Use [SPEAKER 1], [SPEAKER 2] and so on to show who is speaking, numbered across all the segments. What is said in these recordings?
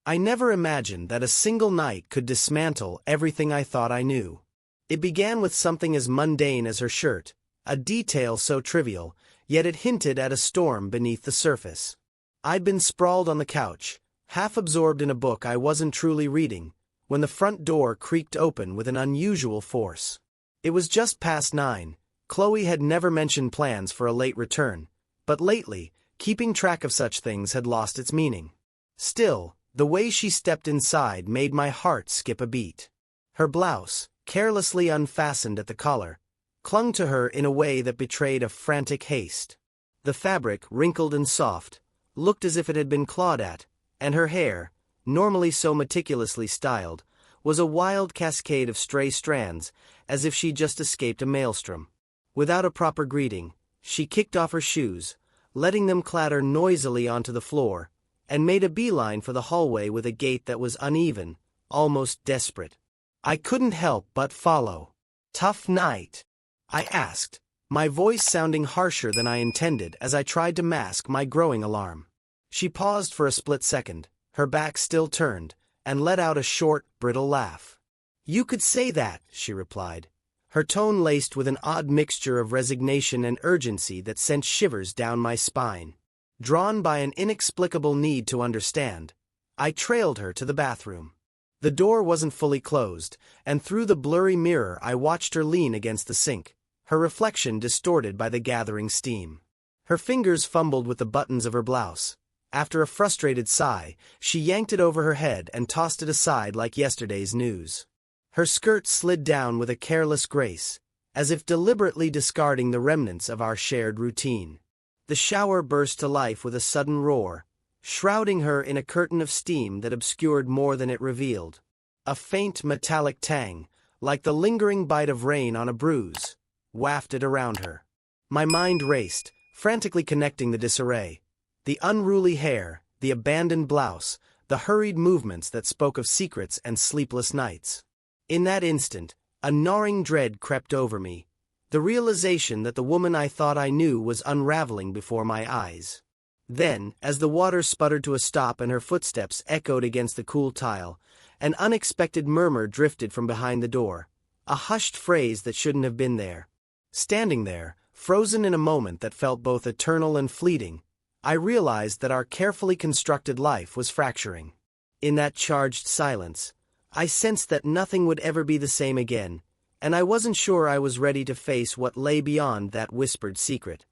[SPEAKER 1] I never imagined that a single night could dismantle everything I thought I knew. It began with something as mundane as her shirt, a detail so trivial, yet it hinted at a storm beneath the surface. I'd been sprawled on the couch, half absorbed in a book I wasn't truly reading, when the front door creaked open with an unusual force. It was just past 9. Chloe had never mentioned plans for a late return, but lately, keeping track of such things had lost its meaning. Still, the way she stepped inside made my heart skip a beat. Her blouse, carelessly unfastened at the collar, clung to her in a way that betrayed a frantic haste. The fabric, wrinkled and soft, looked as if it had been clawed at, and her hair, normally so meticulously styled, was a wild cascade of stray strands, as if she'd just escaped a maelstrom. Without a proper greeting, she kicked off her shoes, letting them clatter noisily onto the floor, and made a beeline for the hallway with a gait that was uneven, almost desperate. I couldn't help but follow. "Tough night?" I asked, my voice sounding harsher than I intended as I tried to mask my growing alarm. She paused for a split second, her back still turned, and let out a short, brittle laugh. "You could say that," she replied, her tone laced with an odd mixture of resignation and urgency that sent shivers down my spine. Drawn by an inexplicable need to understand, I trailed her to the bathroom. The door wasn't fully closed, and through the blurry mirror I watched her lean against the sink, her reflection distorted by the gathering steam. Her fingers fumbled with the buttons of her blouse. After a frustrated sigh, she yanked it over her head and tossed it aside like yesterday's news. Her skirt slid down with a careless grace, as if deliberately discarding the remnants of our shared routine. The shower burst to life with a sudden roar, shrouding her in a curtain of steam that obscured more than it revealed. A faint metallic tang, like the lingering bite of rain on a bruise, wafted around her. My mind raced, frantically connecting the disarray. The unruly hair, the abandoned blouse, the hurried movements that spoke of secrets and sleepless nights. In that instant, a gnawing dread crept over me, the realization that the woman I thought I knew was unraveling before my eyes. Then, as the water sputtered to a stop and her footsteps echoed against the cool tile, an unexpected murmur drifted from behind the door, a hushed phrase that shouldn't have been there. Standing there, frozen in a moment that felt both eternal and fleeting, I realized that our carefully constructed life was fracturing. In that charged silence, I sensed that nothing would ever be the same again, and I wasn't sure I was ready to face what lay beyond that whispered secret.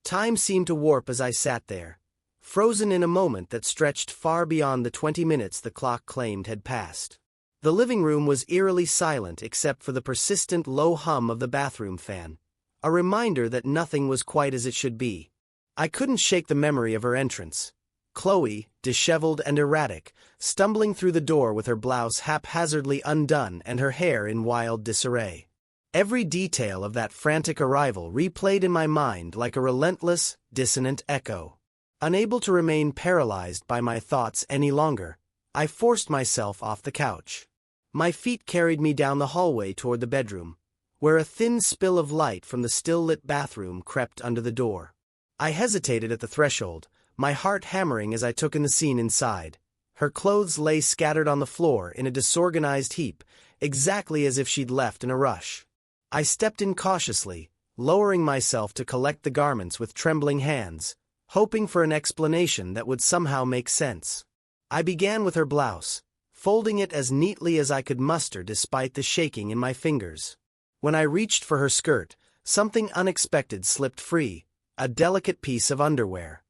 [SPEAKER 1] Time seemed to warp as I sat there, frozen in a moment that stretched far beyond the 20 minutes the clock claimed had passed. The living room was eerily silent except for the persistent low hum of the bathroom fan, a reminder that nothing was quite as it should be. I couldn't shake the memory of her entrance. Chloe, disheveled and erratic, stumbling through the door with her blouse haphazardly undone and her hair in wild disarray. Every detail of that frantic arrival replayed in my mind like a relentless, dissonant echo. Unable to remain paralyzed by my thoughts any longer, I forced myself off the couch. My feet carried me down the hallway toward the bedroom, where a thin spill of light from the still-lit bathroom crept under the door. I hesitated at the threshold, my heart hammering as I took in the scene inside. Her clothes lay scattered on the floor in a disorganized heap, exactly as if she'd left in a rush. I stepped in cautiously, lowering myself to collect the garments with trembling hands, hoping for an explanation that would somehow make sense. I began with her blouse, folding it as neatly as I could muster despite the shaking in my fingers. When I reached for her skirt, something unexpected slipped free, a delicate piece of underwear.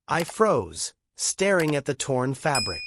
[SPEAKER 1] I froze, staring at the torn fabric.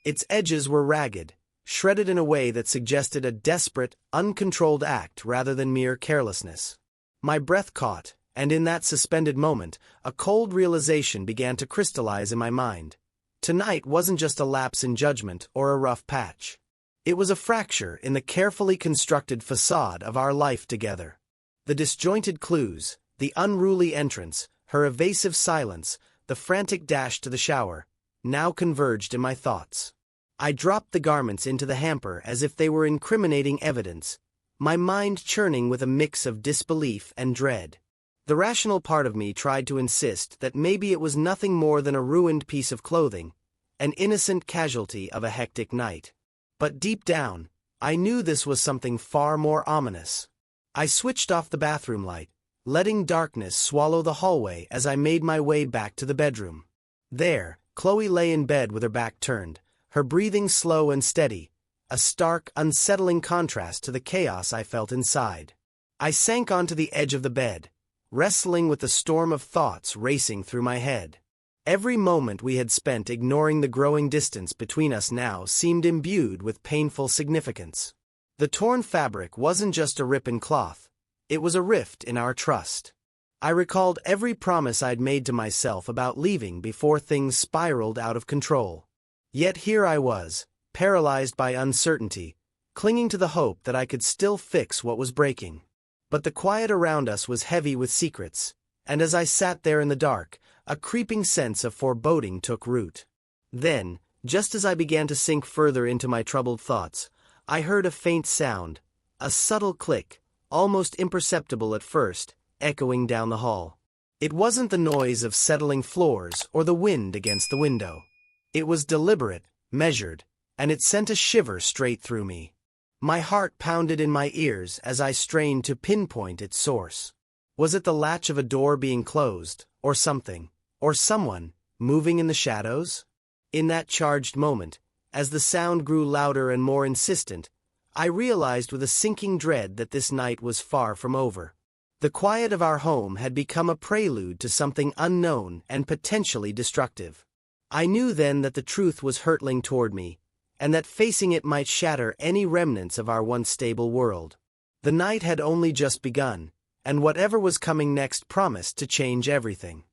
[SPEAKER 1] Its edges were ragged, shredded in a way that suggested a desperate, uncontrolled act rather than mere carelessness. My breath caught, and in that suspended moment, a cold realization began to crystallize in my mind. Tonight wasn't just a lapse in judgment or a rough patch. It was a fracture in the carefully constructed facade of our life together. The disjointed clues, the unruly entrance, her evasive silence, the frantic dash to the shower, now converged in my thoughts. I dropped the garments into the hamper as if they were incriminating evidence, my mind churning with a mix of disbelief and dread. The rational part of me tried to insist that maybe it was nothing more than a ruined piece of clothing, an innocent casualty of a hectic night. But deep down, I knew this was something far more ominous. I switched off the bathroom light, letting darkness swallow the hallway as I made my way back to the bedroom. There, Chloe lay in bed with her back turned, her breathing slow and steady, a stark, unsettling contrast to the chaos I felt inside. I sank onto the edge of the bed, wrestling with the storm of thoughts racing through my head. Every moment we had spent ignoring the growing distance between us now seemed imbued with painful significance. The torn fabric wasn't just a rip in cloth, it was a rift in our trust. I recalled every promise I'd made to myself about leaving before things spiraled out of control. Yet here I was, paralyzed by uncertainty, clinging to the hope that I could still fix what was breaking. But the quiet around us was heavy with secrets, and as I sat there in the dark, a creeping sense of foreboding took root. Then, just as I began to sink further into my troubled thoughts, I heard a faint sound, a subtle click, almost imperceptible at first, echoing down the hall. It wasn't the noise of settling floors or the wind against the window. It was deliberate, measured, and it sent a shiver straight through me. My heart pounded in my ears as I strained to pinpoint its source. Was it the latch of a door being closed, or something, or someone, moving in the shadows? In that charged moment, as the sound grew louder and more insistent, I realized with a sinking dread that this night was far from over. The quiet of our home had become a prelude to something unknown and potentially destructive. I knew then that the truth was hurtling toward me, and that facing it might shatter any remnants of our once stable world. The night had only just begun, and whatever was coming next promised to change everything.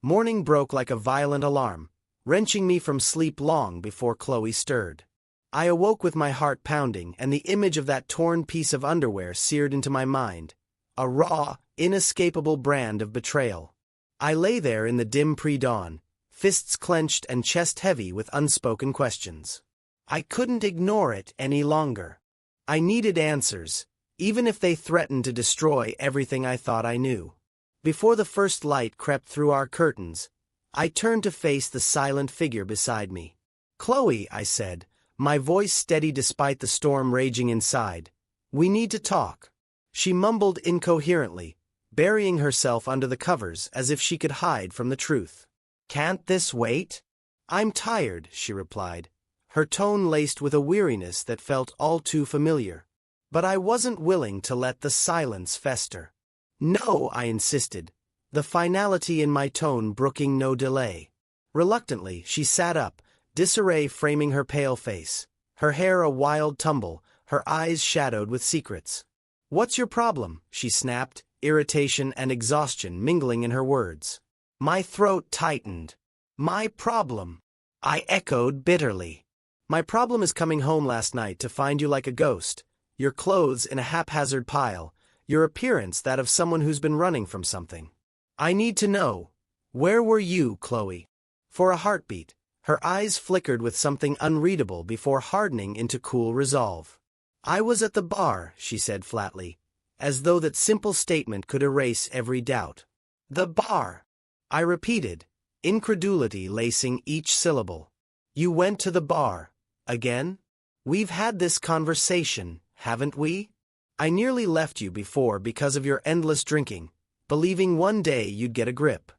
[SPEAKER 1] Morning broke like a violent alarm, wrenching me from sleep long before Chloe stirred. I awoke with my heart pounding and the image of that torn piece of underwear seared into my mind, a raw, inescapable brand of betrayal. I lay there in the dim pre-dawn, fists clenched and chest heavy with unspoken questions. I couldn't ignore it any longer. I needed answers, even if they threatened to destroy everything I thought I knew. Before the first light crept through our curtains, I turned to face the silent figure beside me. "Chloe," I said, my voice steady despite the storm raging inside, "we need to talk." She mumbled incoherently, burying herself under the covers as if she could hide from the truth. "Can't this wait?" "I'm tired," she replied, her tone laced with a weariness that felt all too familiar. But I wasn't willing to let the silence fester. "No," I insisted, the finality in my tone brooking no delay. Reluctantly, she sat up, disarray framing her pale face, her hair a wild tumble, her eyes shadowed with secrets. "What's your problem?" she snapped, irritation and exhaustion mingling in her words. My throat tightened. "My problem," I echoed bitterly. "My problem is coming home last night to find you like a ghost, your clothes in a haphazard pile, your appearance that of someone who's been running from something. I need to know, where were you, Chloe?" For a heartbeat, her eyes flickered with something unreadable before hardening into cool resolve. "I was at the bar," she said flatly, as though that simple statement could erase every doubt. "The bar," I repeated, incredulity lacing each syllable. "You went to the bar, again? We've had this conversation, haven't we? I nearly left you before because of your endless drinking, believing one day you'd get a grip.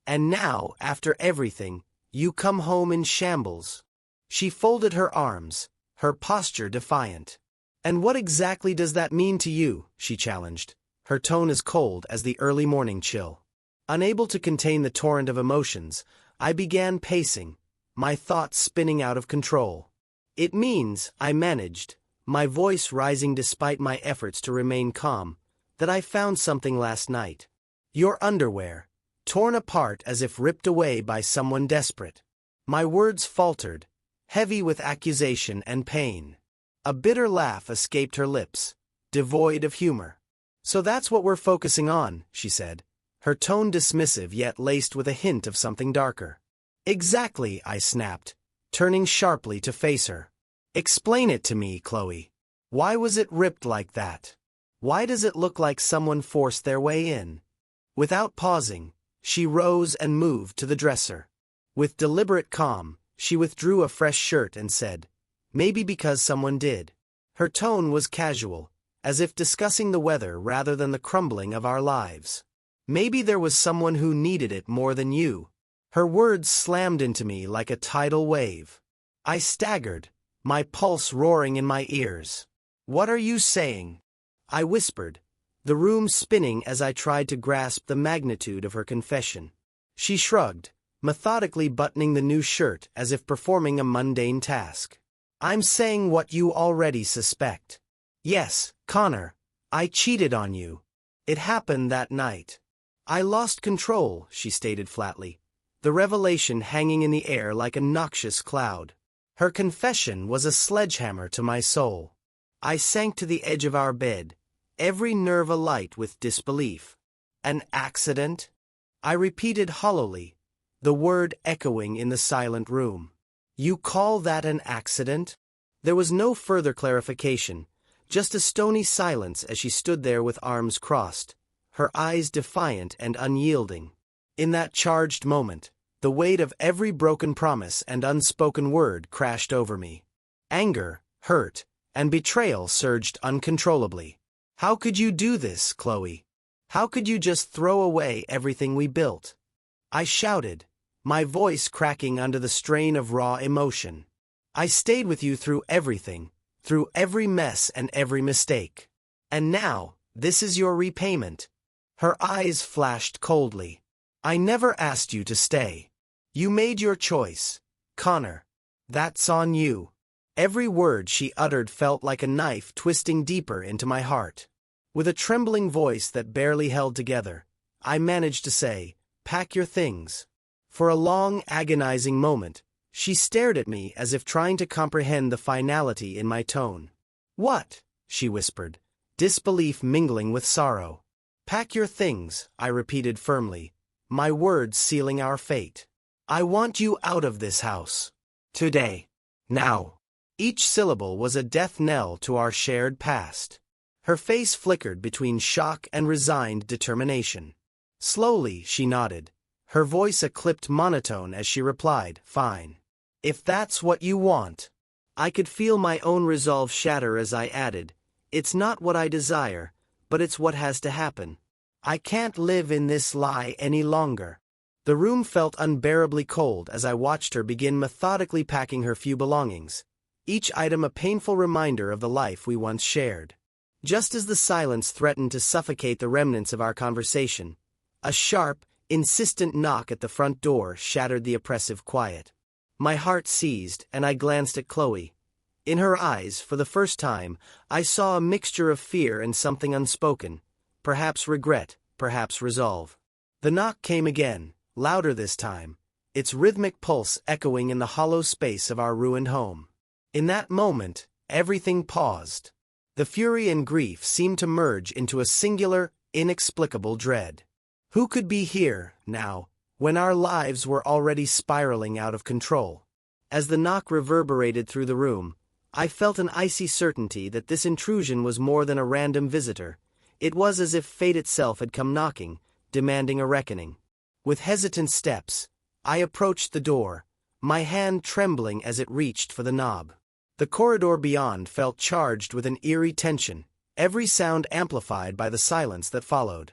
[SPEAKER 1] And now, after everything, you come home in shambles." She folded her arms, her posture defiant. "And what exactly does that mean to you?" she challenged, her tone as cold as the early morning chill. Unable to contain the torrent of emotions, I began pacing, my thoughts spinning out of control. "It means," I managed, my voice rising despite my efforts to remain calm, "that I found something last night. Your underwear, torn apart as if ripped away by someone desperate." My words faltered, heavy with accusation and pain. A bitter laugh escaped her lips, devoid of humor. "So that's what we're focusing on," she said, her tone dismissive yet laced with a hint of something darker. "Exactly," I snapped, turning sharply to face her. "Explain it to me, Chloe. Why was it ripped like that? Why does it look like someone forced their way in?" Without pausing, she rose and moved to the dresser. With deliberate calm, She withdrew a fresh shirt and said, "Maybe because someone did." Her tone was casual, as if discussing the weather rather than the crumbling of our lives. "Maybe there was someone who needed it more than you." Her words slammed into me like a tidal wave. I staggered, my pulse roaring in my ears. "What are you saying?" I whispered, the room spinning as I tried to grasp the magnitude of her confession. She shrugged, methodically buttoning the new shirt as if performing a mundane task. "I'm saying what you already suspect. Yes, Connor, I cheated on you. It happened that night." "I lost control," she stated flatly, the revelation hanging in the air like a noxious cloud. Her confession was a sledgehammer to my soul. I sank to the edge of our bed, every nerve alight with disbelief. "An accident?" I repeated hollowly, the word echoing in the silent room. "You call that an accident?" There was no further clarification, just a stony silence as she stood there with arms crossed, her eyes defiant and unyielding. In that charged moment, the weight of every broken promise and unspoken word crashed over me. Anger, hurt, and betrayal surged uncontrollably. "How could you do this, Chloe? How could you just throw away everything we built?" I shouted, my voice cracking under the strain of raw emotion. "I stayed with you through everything, through every mess and every mistake. And now, this is your repayment." Her eyes flashed coldly. "I never asked you to stay. You made your choice, Connor. That's on you." Every word she uttered felt like a knife twisting deeper into my heart. With a trembling voice that barely held together, I managed to say, "Pack your things." For a long, agonizing moment, she stared at me as if trying to comprehend the finality in my tone. "What?" she whispered, disbelief mingling with sorrow. "Pack your things," I repeated firmly, my words sealing our fate. "I want you out of this house. Today. Now." Each syllable was a death knell to our shared past. Her face flickered between shock and resigned determination. Slowly, she nodded, her voice a clipped monotone as she replied, "Fine. If that's what you want." I could feel my own resolve shatter as I added, "It's not what I desire, but it's what has to happen. I can't live in this lie any longer." The room felt unbearably cold as I watched her begin methodically packing her few belongings, each item a painful reminder of the life we once shared. Just as the silence threatened to suffocate the remnants of our conversation, a sharp, insistent knock at the front door shattered the oppressive quiet. My heart seized, and I glanced at Chloe. In her eyes, for the first time, I saw a mixture of fear and something unspoken, perhaps regret, perhaps resolve. The knock came again, louder this time, its rhythmic pulse echoing in the hollow space of our ruined home. In that moment, everything paused. The fury and grief seemed to merge into a singular, inexplicable dread. Who could be here, now, when our lives were already spiraling out of control? As the knock reverberated through the room, I felt an icy certainty that this intrusion was more than a random visitor. It was as if fate itself had come knocking, demanding a reckoning. With hesitant steps, I approached the door, my hand trembling as it reached for the knob. The corridor beyond felt charged with an eerie tension, every sound amplified by the silence that followed.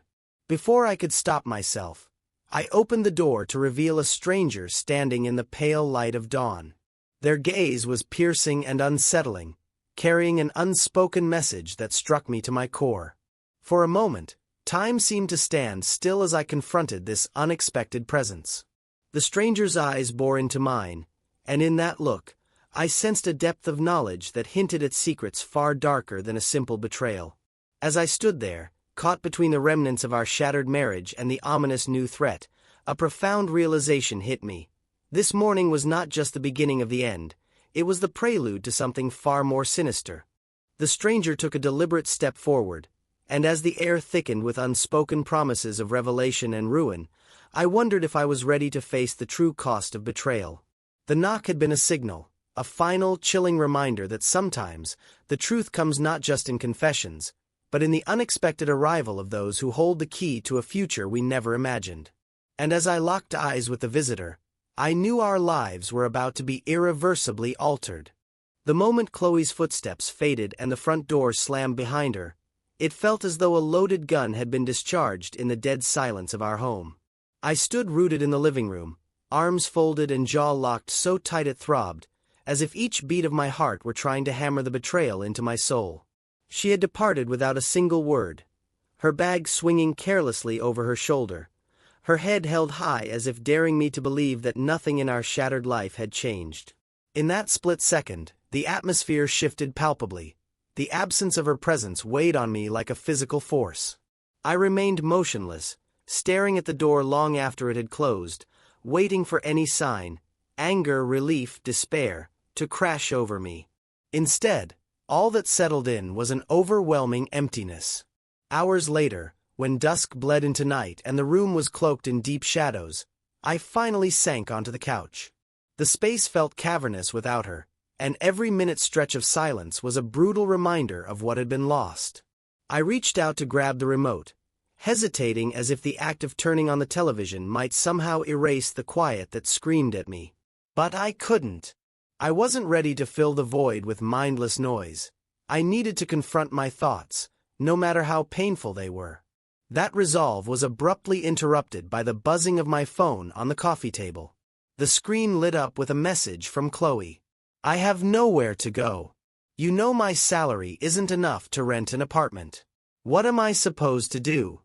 [SPEAKER 1] Before I could stop myself, I opened the door to reveal a stranger standing in the pale light of dawn. Their gaze was piercing and unsettling, carrying an unspoken message that struck me to my core. For a moment, time seemed to stand still as I confronted this unexpected presence. The stranger's eyes bore into mine, and in that look, I sensed a depth of knowledge that hinted at secrets far darker than a simple betrayal. As I stood there, caught between the remnants of our shattered marriage and the ominous new threat, a profound realization hit me. This morning was not just the beginning of the end, it was the prelude to something far more sinister. The stranger took a deliberate step forward, and as the air thickened with unspoken promises of revelation and ruin, I wondered if I was ready to face the true cost of betrayal. The knock had been a signal, a final, chilling reminder that sometimes the truth comes not just in confessions, but in the unexpected arrival of those who hold the key to a future we never imagined. And as I locked eyes with the visitor, I knew our lives were about to be irreversibly altered. The moment Chloe's footsteps faded and the front door slammed behind her, it felt as though a loaded gun had been discharged in the dead silence of our home. I stood rooted in the living room, arms folded and jaw locked so tight it throbbed, as if each beat of my heart were trying to hammer the betrayal into my soul. She had departed without a single word, her bag swinging carelessly over her shoulder, her head held high as if daring me to believe that nothing in our shattered life had changed. In that split second, the atmosphere shifted palpably. The absence of her presence weighed on me like a physical force. I remained motionless, staring at the door long after it had closed, waiting for any sign, anger, relief, despair, to crash over me. Instead, all that settled in was an overwhelming emptiness. Hours later, when dusk bled into night and the room was cloaked in deep shadows, I finally sank onto the couch. The space felt cavernous without her, and every minute stretch of silence was a brutal reminder of what had been lost. I reached out to grab the remote, hesitating as if the act of turning on the television might somehow erase the quiet that screamed at me. But I couldn't. I wasn't ready to fill the void with mindless noise. I needed to confront my thoughts, no matter how painful they were. That resolve was abruptly interrupted by the buzzing of my phone on the coffee table. The screen lit up with a message from Chloe. "I have nowhere to go. You know my salary isn't enough to rent an apartment. What am I supposed to do?"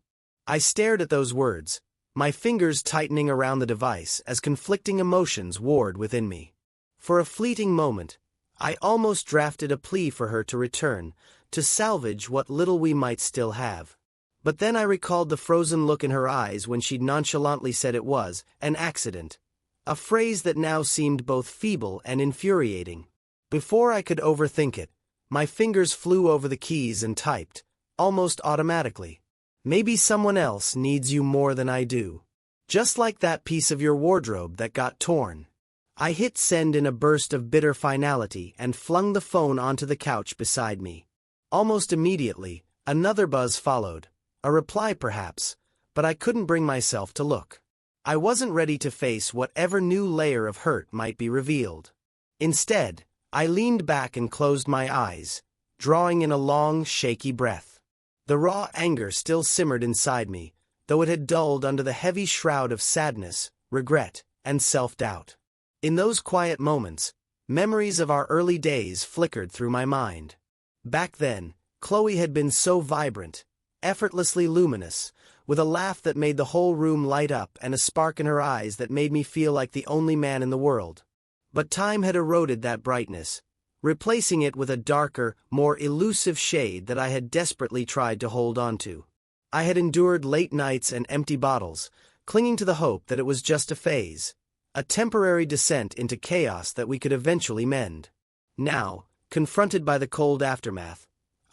[SPEAKER 1] I stared at those words, my fingers tightening around the device as conflicting emotions warred within me. For a fleeting moment, I almost drafted a plea for her to return, to salvage what little we might still have. But then I recalled the frozen look in her eyes when she'd nonchalantly said it was an accident, a phrase that now seemed both feeble and infuriating. Before I could overthink it, my fingers flew over the keys and typed, almost automatically, "Maybe someone else needs you more than I do. Just like that piece of your wardrobe that got torn." I hit send in a burst of bitter finality and flung the phone onto the couch beside me. Almost immediately, another buzz followed, a reply perhaps, but I couldn't bring myself to look. I wasn't ready to face whatever new layer of hurt might be revealed. Instead, I leaned back and closed my eyes, drawing in a long, shaky breath. The raw anger still simmered inside me, though it had dulled under the heavy shroud of sadness, regret, and self-doubt. In those quiet moments, memories of our early days flickered through my mind. Back then, Chloe had been so vibrant, effortlessly luminous, with a laugh that made the whole room light up and a spark in her eyes that made me feel like the only man in the world. But time had eroded that brightness, replacing it with a darker, more elusive shade that I had desperately tried to hold on to. I had endured late nights and empty bottles, clinging to the hope that it was just a phase, a temporary descent into chaos that we could eventually mend. Now, confronted by the cold aftermath,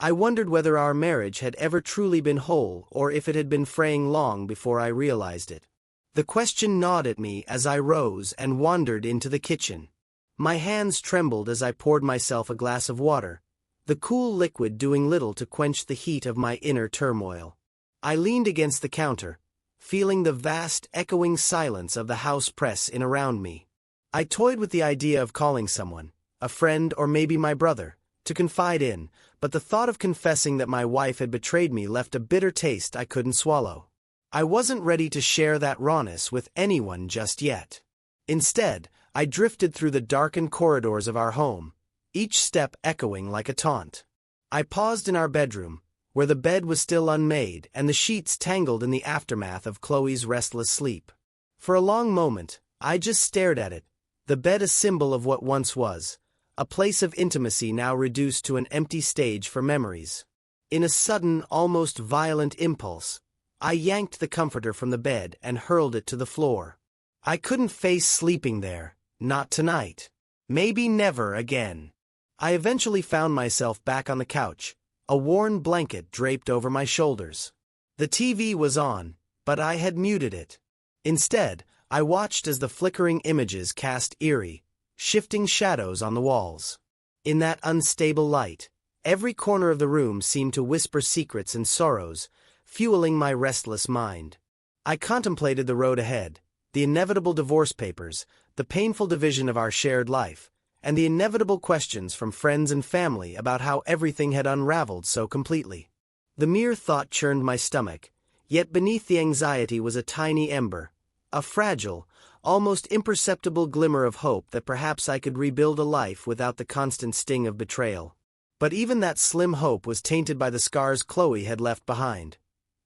[SPEAKER 1] I wondered whether our marriage had ever truly been whole or if it had been fraying long before I realized it. The question gnawed at me as I rose and wandered into the kitchen. My hands trembled as I poured myself a glass of water, the cool liquid doing little to quench the heat of my inner turmoil. I leaned against the counter, feeling the vast, echoing silence of the house press in around me. I toyed with the idea of calling someone, a friend or maybe my brother, to confide in, but the thought of confessing that my wife had betrayed me left a bitter taste I couldn't swallow. I wasn't ready to share that rawness with anyone just yet. Instead, I drifted through the darkened corridors of our home, each step echoing like a taunt. I paused in our bedroom, where the bed was still unmade and the sheets tangled in the aftermath of Chloe's restless sleep. For a long moment, I just stared at it, the bed a symbol of what once was, a place of intimacy now reduced to an empty stage for memories. In a sudden, almost violent impulse, I yanked the comforter from the bed and hurled it to the floor. I couldn't face sleeping there, not tonight. Maybe never again. I eventually found myself back on the couch, a worn blanket draped over my shoulders. The TV was on, but I had muted it. Instead, I watched as the flickering images cast eerie, shifting shadows on the walls. In that unstable light, every corner of the room seemed to whisper secrets and sorrows, fueling my restless mind. I contemplated the road ahead, the inevitable divorce papers, the painful division of our shared life, and the inevitable questions from friends and family about how everything had unraveled so completely. The mere thought churned my stomach, yet beneath the anxiety was a tiny ember, a fragile, almost imperceptible glimmer of hope that perhaps I could rebuild a life without the constant sting of betrayal. But even that slim hope was tainted by the scars Chloe had left behind.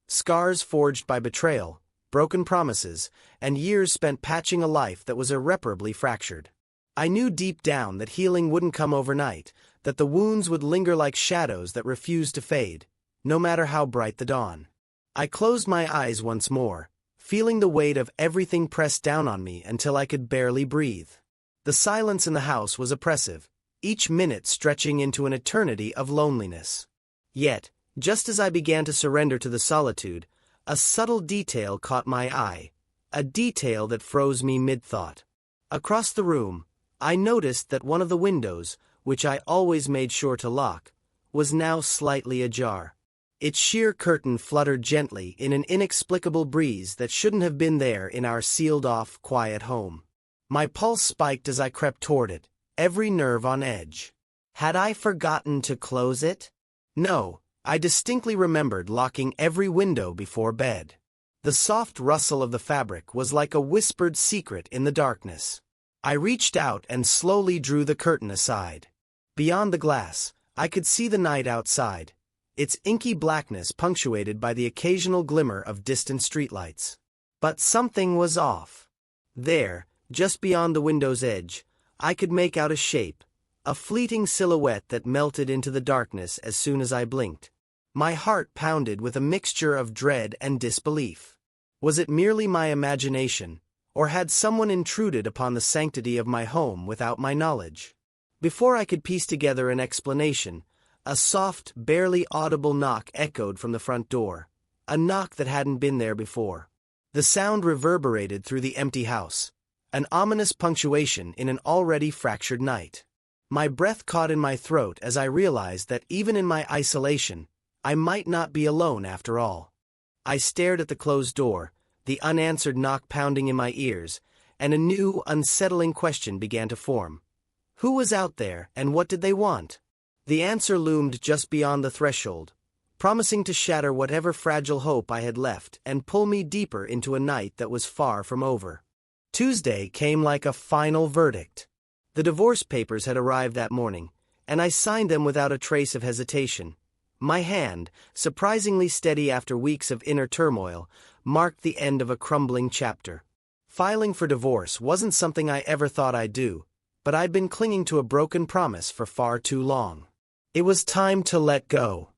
[SPEAKER 1] Scars forged by betrayal, broken promises, and years spent patching a life that was irreparably fractured. I knew deep down that healing wouldn't come overnight, that the wounds would linger like shadows that refused to fade, no matter how bright the dawn. I closed my eyes once more, feeling the weight of everything pressed down on me until I could barely breathe. The silence in the house was oppressive, each minute stretching into an eternity of loneliness. Yet, just as I began to surrender to the solitude, a subtle detail caught my eye, a detail that froze me mid-thought. Across the room, I noticed that one of the windows, which I always made sure to lock, was now slightly ajar. Its sheer curtain fluttered gently in an inexplicable breeze that shouldn't have been there in our sealed-off, quiet home. My pulse spiked as I crept toward it, every nerve on edge. Had I forgotten to close it? No, I distinctly remembered locking every window before bed. The soft rustle of the fabric was like a whispered secret in the darkness. I reached out and slowly drew the curtain aside. Beyond the glass, I could see the night outside, its inky blackness punctuated by the occasional glimmer of distant streetlights. But something was off. There, just beyond the window's edge, I could make out a shape, a fleeting silhouette that melted into the darkness as soon as I blinked. My heart pounded with a mixture of dread and disbelief. Was it merely my imagination, or had someone intruded upon the sanctity of my home without my knowledge? Before I could piece together an explanation, a soft, barely audible knock echoed from the front door, a knock that hadn't been there before. The sound reverberated through the empty house, an ominous punctuation in an already fractured night. My breath caught in my throat as I realized that even in my isolation, I might not be alone after all. I stared at the closed door, the unanswered knock pounding in my ears, and a new, unsettling question began to form. Who was out there, and what did they want? The answer loomed just beyond the threshold, promising to shatter whatever fragile hope I had left and pull me deeper into a night that was far from over. Tuesday came like a final verdict. The divorce papers had arrived that morning, and I signed them without a trace of hesitation. My hand, surprisingly steady after weeks of inner turmoil, marked the end of a crumbling chapter. Filing for divorce wasn't something I ever thought I'd do, but I'd been clinging to a broken promise for far too long. It was time to let go.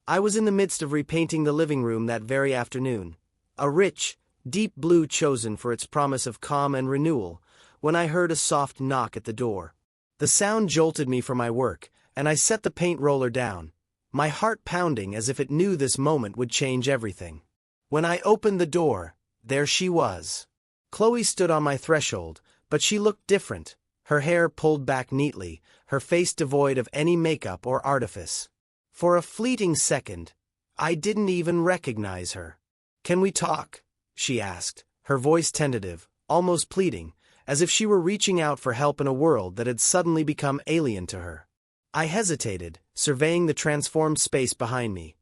[SPEAKER 1] I was in the midst of repainting the living room that very afternoon, a rich, deep blue chosen for its promise of calm and renewal, when I heard a soft knock at the door. The sound jolted me from my work, and I set the paint roller down, my heart pounding as if it knew this moment would change everything. When I opened the door, there she was. Chloe stood on my threshold, but she looked different, her hair pulled back neatly, her face devoid of any makeup or artifice. For a fleeting second, I didn't even recognize her. "Can we talk?" she asked, her voice tentative, almost pleading, as if she were reaching out for help in a world that had suddenly become alien to her. I hesitated, surveying the transformed space behind me.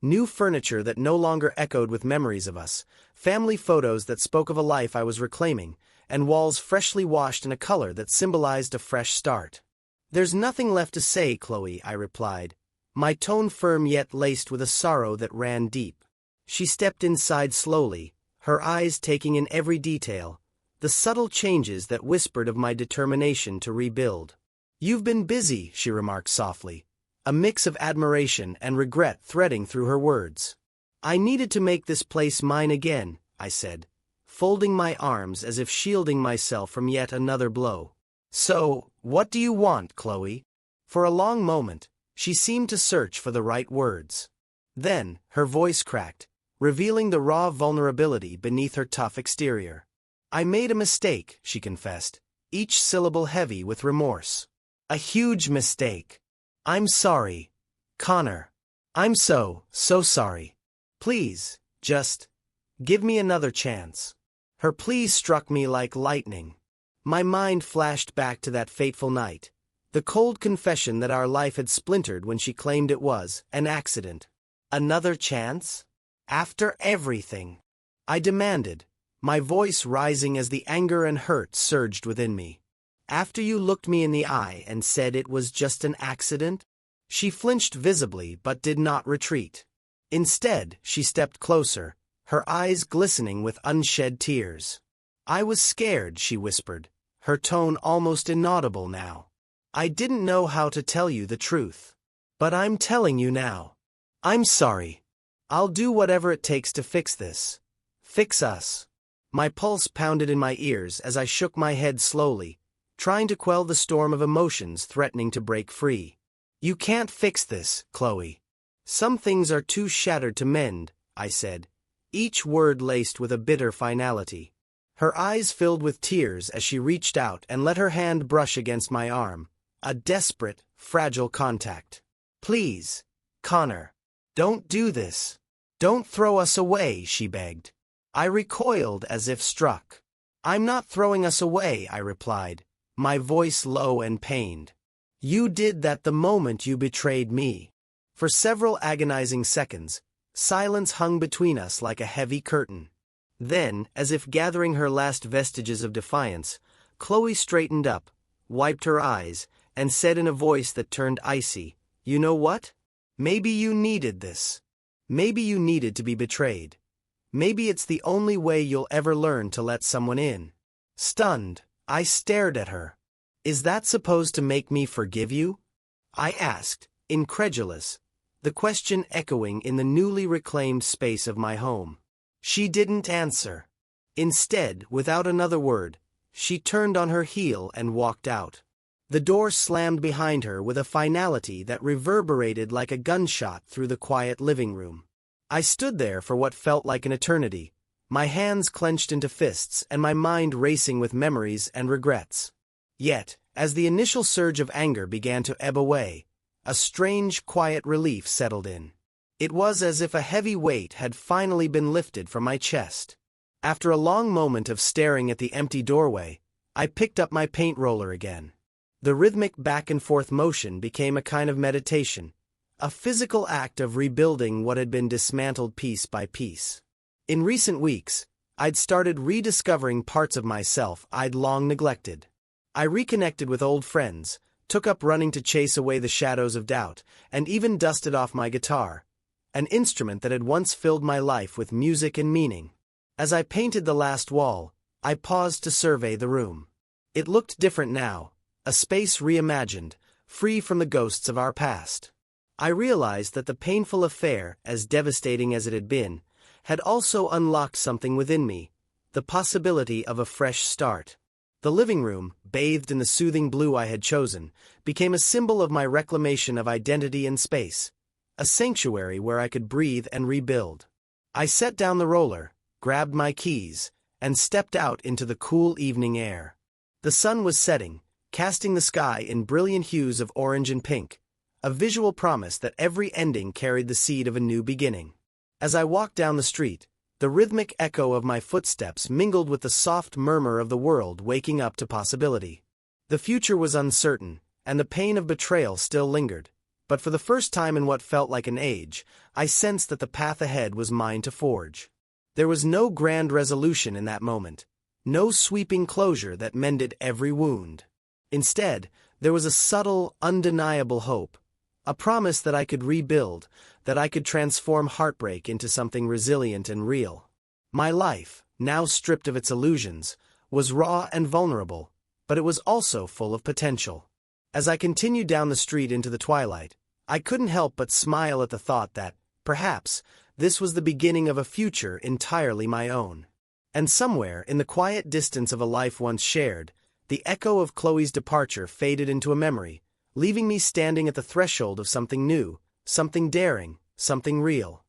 [SPEAKER 1] New furniture that no longer echoed with memories of us, family photos that spoke of a life I was reclaiming, and walls freshly washed in a color that symbolized a fresh start. "There's nothing left to say, Chloe," I replied, my tone firm yet laced with a sorrow that ran deep. She stepped inside slowly, her eyes taking in every detail, the subtle changes that whispered of my determination to rebuild. "You've been busy," she remarked softly, a mix of admiration and regret threading through her words. "I needed to make this place mine again," I said, folding my arms as if shielding myself from yet another blow. "So, what do you want, Chloe?" For a long moment, she seemed to search for the right words. Then, her voice cracked, revealing the raw vulnerability beneath her tough exterior. "I made a mistake," she confessed, each syllable heavy with remorse. "A huge mistake. I'm sorry, Connor. I'm so sorry. Please, just give me another chance." Her plea struck me like lightning. My mind flashed back to that fateful night, the cold confession that our life had splintered when she claimed it was an accident. Another chance? After everything? I demanded, my voice rising as the anger and hurt surged within me. After you looked me in the eye and said it was just an accident? She flinched visibly but did not retreat. Instead, she stepped closer, her eyes glistening with unshed tears. I was scared, she whispered, her tone almost inaudible now. I didn't know how to tell you the truth. But I'm telling you now. I'm sorry. I'll do whatever it takes to fix this. Fix us. My pulse pounded in my ears as I shook my head slowly, trying to quell the storm of emotions threatening to break free. You can't fix this, Chloe. Some things are too shattered to mend, I said, each word laced with a bitter finality. Her eyes filled with tears as she reached out and let her hand brush against my arm, a desperate, fragile contact. Please, Connor, don't do this. Don't throw us away, she begged. I recoiled as if struck. I'm not throwing us away, I replied, my voice low and pained. You did that the moment you betrayed me. For several agonizing seconds, silence hung between us like a heavy curtain. Then, as if gathering her last vestiges of defiance, Chloe straightened up, wiped her eyes, and said in a voice that turned icy, You know what? Maybe you needed this. Maybe you needed to be betrayed. Maybe it's the only way you'll ever learn to let someone in. Stunned, I stared at her. Is that supposed to make me forgive you? I asked, incredulous, the question echoing in the newly reclaimed space of my home. She didn't answer. Instead, without another word, she turned on her heel and walked out. The door slammed behind her with a finality that reverberated like a gunshot through the quiet living room. I stood there for what felt like an eternity, my hands clenched into fists and my mind racing with memories and regrets. Yet, as the initial surge of anger began to ebb away, a strange, quiet relief settled in. It was as if a heavy weight had finally been lifted from my chest. After a long moment of staring at the empty doorway, I picked up my paint roller again. The rhythmic back-and-forth motion became a kind of meditation, a physical act of rebuilding what had been dismantled piece by piece. In recent weeks, I'd started rediscovering parts of myself I'd long neglected. I reconnected with old friends, took up running to chase away the shadows of doubt, and even dusted off my guitar, an instrument that had once filled my life with music and meaning. As I painted the last wall, I paused to survey the room. It looked different now, a space reimagined, free from the ghosts of our past. I realized that the painful affair, as devastating as it had been, had also unlocked something within me, the possibility of a fresh start. The living room, bathed in the soothing blue I had chosen, became a symbol of my reclamation of identity and space, a sanctuary where I could breathe and rebuild. I set down the roller, grabbed my keys, and stepped out into the cool evening air. The sun was setting, casting the sky in brilliant hues of orange and pink, a visual promise that every ending carried the seed of a new beginning. As I walked down the street, the rhythmic echo of my footsteps mingled with the soft murmur of the world waking up to possibility. The future was uncertain, and the pain of betrayal still lingered, but for the first time in what felt like an age, I sensed that the path ahead was mine to forge. There was no grand resolution in that moment, no sweeping closure that mended every wound. Instead, there was a subtle, undeniable hope, a promise that I could rebuild, that I could transform heartbreak into something resilient and real. My life, now stripped of its illusions, was raw and vulnerable, but it was also full of potential. As I continued down the street into the twilight, I couldn't help but smile at the thought that, perhaps, this was the beginning of a future entirely my own. And somewhere, in the quiet distance of a life once shared, the echo of Chloe's departure faded into a memory, leaving me standing at the threshold of something new, something daring, something real.